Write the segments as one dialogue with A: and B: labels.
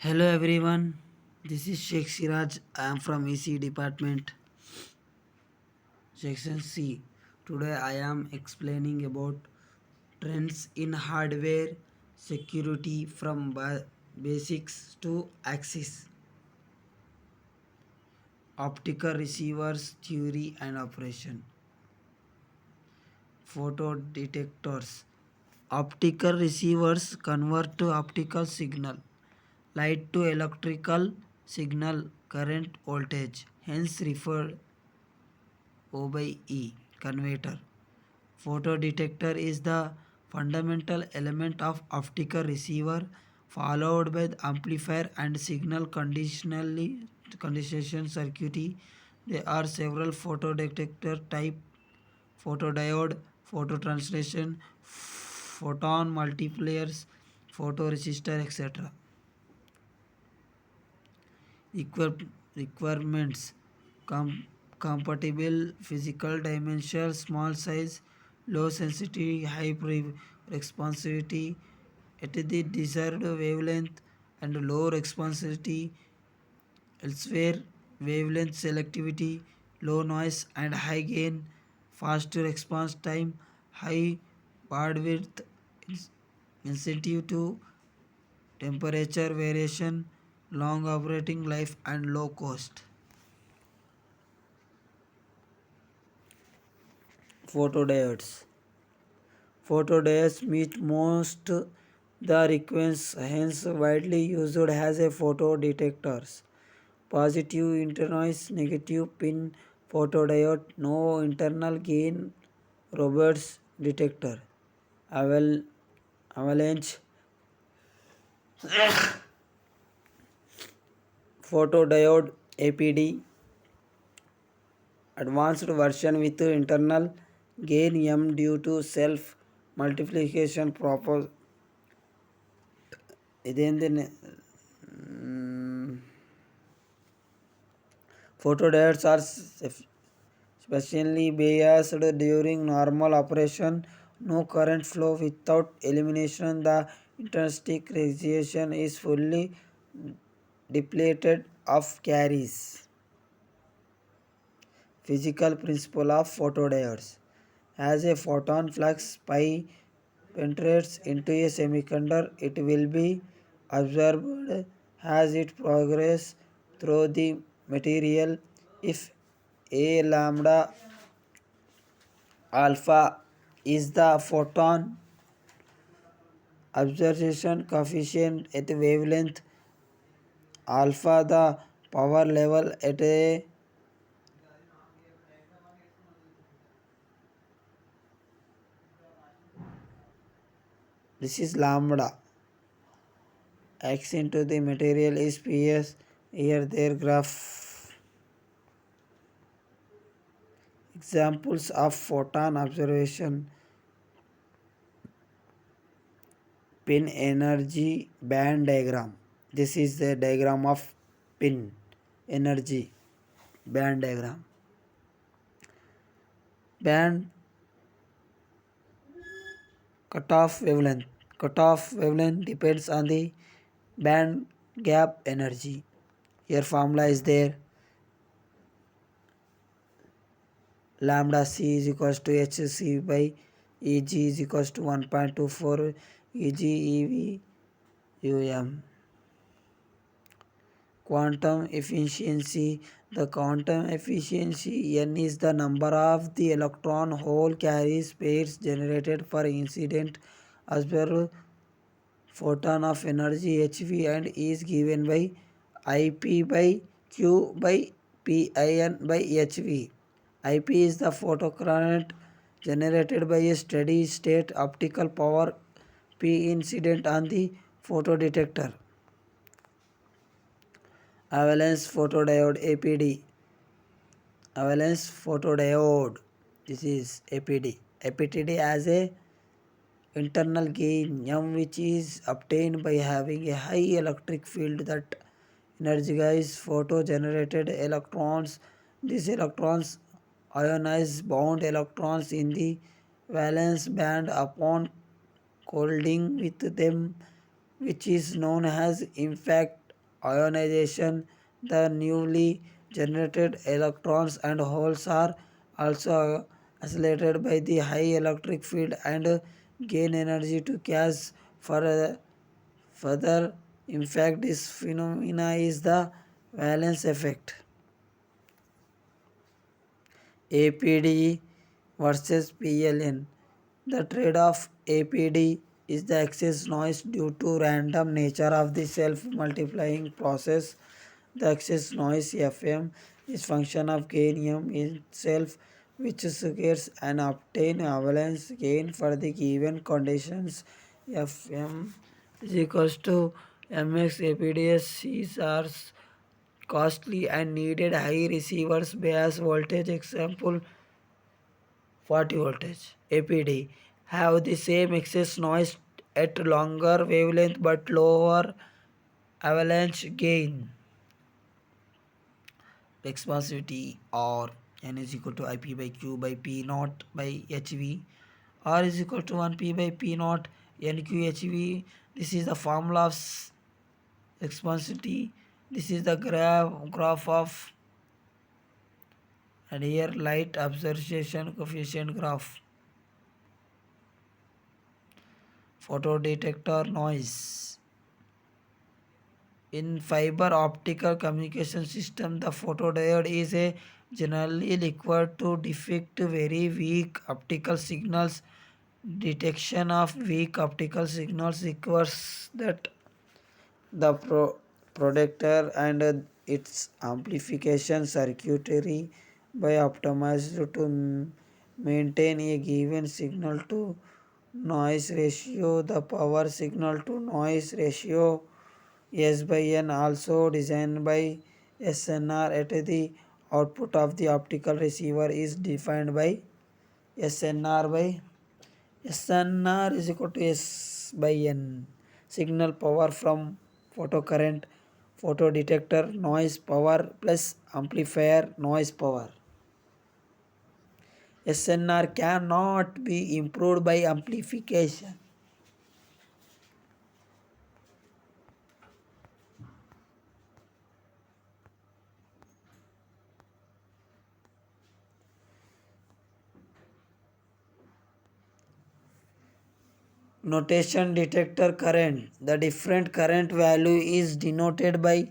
A: Hello everyone, this is Sheikh Siraj. I am from EC department, section C. Today I am explaining about trends in hardware security from basics to Axis, optical receivers theory and operation, photo detectors. Optical receivers convert to optical signal, light to electrical signal, current voltage, hence referred O by E converter. Photodetector is the fundamental element of optical receiver followed by the amplifier and signal conditionation circuitry. There are several photodetector type: photodiode, phototranslation, photon multipliers, photoresistor, etc. Requirements: com- compatible physical dimensions, small size, low sensitivity, high responsivity at the desired wavelength, and low responsivity elsewhere, wavelength selectivity, low noise and high gain, fast response time, high bandwidth, insensitive to temperature variation, long operating life, and low cost. Photodiodes. Photodiodes meet most the requirements, hence widely used as a photodetectors. Positive internoise, negative pin photodiode, no internal gain, Roberts detector. Aval- Avalanche photodiode APD, advanced version with internal gain M due to self multiplication proper. ಇದೇಂದೇನೆ photodiodes are specially biased during normal operation. No current flow without elimination. The intrinsic radiation is fully depleted of carries. Physical principle of photodiodes. As a photon flux pi penetrates into a semiconductor, it will be absorbed as it progresses through the material. If A lambda alpha is the photon absorption coefficient at wavelength alpha, the power level at a this is lambda acts into the material is PS. Here their graph. Examples of photon observation: pin energy band diagram. This is the diagram of pin energy band diagram. Band cutoff wavelength. Cutoff wavelength depends on the band gap energy. Here formula is there. Lambda c is equals to hc by eg is equals to 1.24 eg ev um. Quantum efficiency. The quantum efficiency n is the number of the electron hole carriers pairs generated per incident observed photon of energy hv and is given by ip by q by pin by hv. Ip is the photocurrent generated by a steady state optical power p incident on the photodetector. Avalanche photodiode APD. Avalanche photodiode. This is APD. APD has a internal gain M which is obtained by having a high electric field that energizes photo generated electrons. These electrons ionize bound electrons in the valence band upon colliding with them, which is known as impact ionization. The newly generated electrons and holes are also accelerated by the high electric field and gain energy to cause further. In fact, this phenomena is the valence effect. APD versus PLN. The trade-off APD is the excess noise due to random nature of the self-multiplying process. The excess noise FM is function of gain M itself, which suggests an obtained avalanche gain for the given conditions. FM is equals to MX APDS. These are costly and needed high receivers bias voltage. Example 40 voltage APD have the same excess noise at longer wavelength but lower avalanche gain. Expansivity or N is equal to IP by Q by P naught by HV. R is equal to 1P by P naught NQHV. This is the formula of expansivity. This is the graph of and here light absorption coefficient graph. Photodetector noise. In fiber optical communication system, the photodiode is a generally required to detect very weak optical signals. Detection of weak optical signals requires that the projector and its amplification circuitry by optimized to maintain a given signal to noise ratio. The power signal to noise ratio S by N also designed by SNR at the output of the optical receiver is defined by SNR by SNR is equal to S by N. Signal power from photocurrent, photodetector noise power plus amplifier noise power. SNR cannot be improved by amplification. Notation detector current. The different current value is denoted by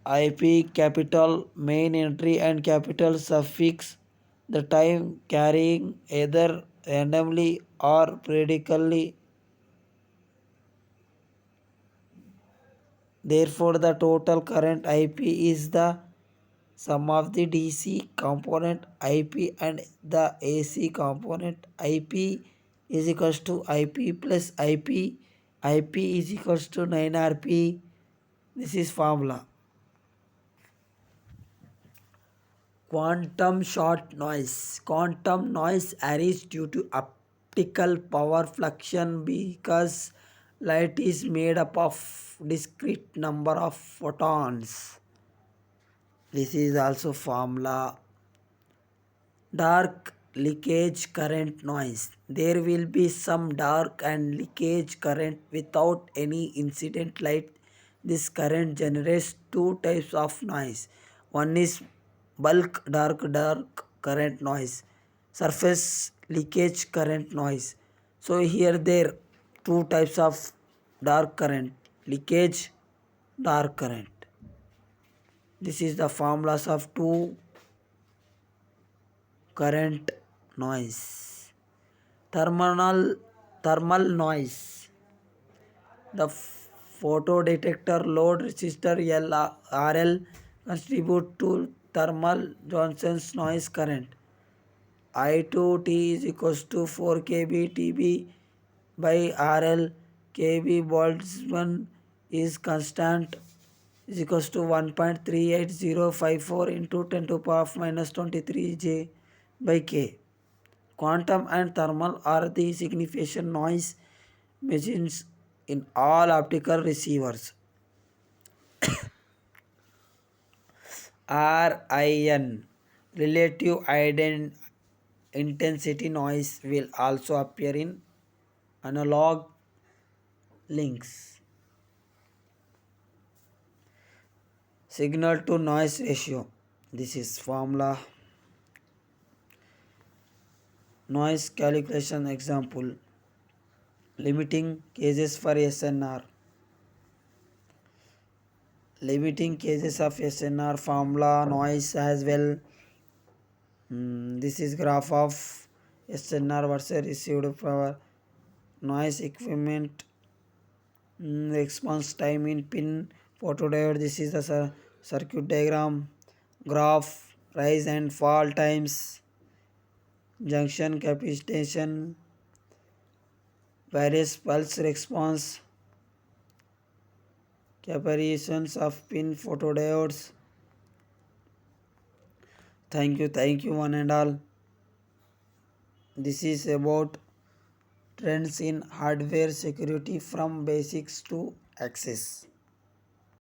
A: IP capital main entry and capital suffix. The time carrying either randomly or periodically. Therefore, the total current IP is the sum of the DC component IP and the AC component IP is equals to IP plus IP. IP is equals to 9 RP. This is formula. Quantum short noise. Quantum noise arises due to optical power fluctuation because light is made up of discrete number of photons. This is also formula. Dark leakage current noise. There will be some dark and leakage current without any incident light. This current generates two types of noise. One is bulk dark current noise, surface leakage current noise. So here there two types of dark current, leakage, dark current. This is the formulas of two current noise. Thermal noise. The photodetector load resistor RL contribute to thermal Johnson's noise current. I2T is equals to 4 kb TB by RL. kb Boltzmann is constant is equals to 1.38054 into 10 to the power of minus 23 J by K. Quantum and thermal are the significant noise machines in all optical receivers. RIN relative intensity noise will also appear in analog links. Signal to noise ratio. This is formula. Noise calculation example. Limiting cases for SNR. Limiting cases of SNR formula noise as well. This is graph of SNR versus received power. Noise equivalent response time in pin photodiode. This is the circuit diagram. Graph rise and fall times. Junction capacitation. Various pulse response. Capacitions of pin photodiodes. Thank you, one and all. This is about trends in hardware security from basics to access.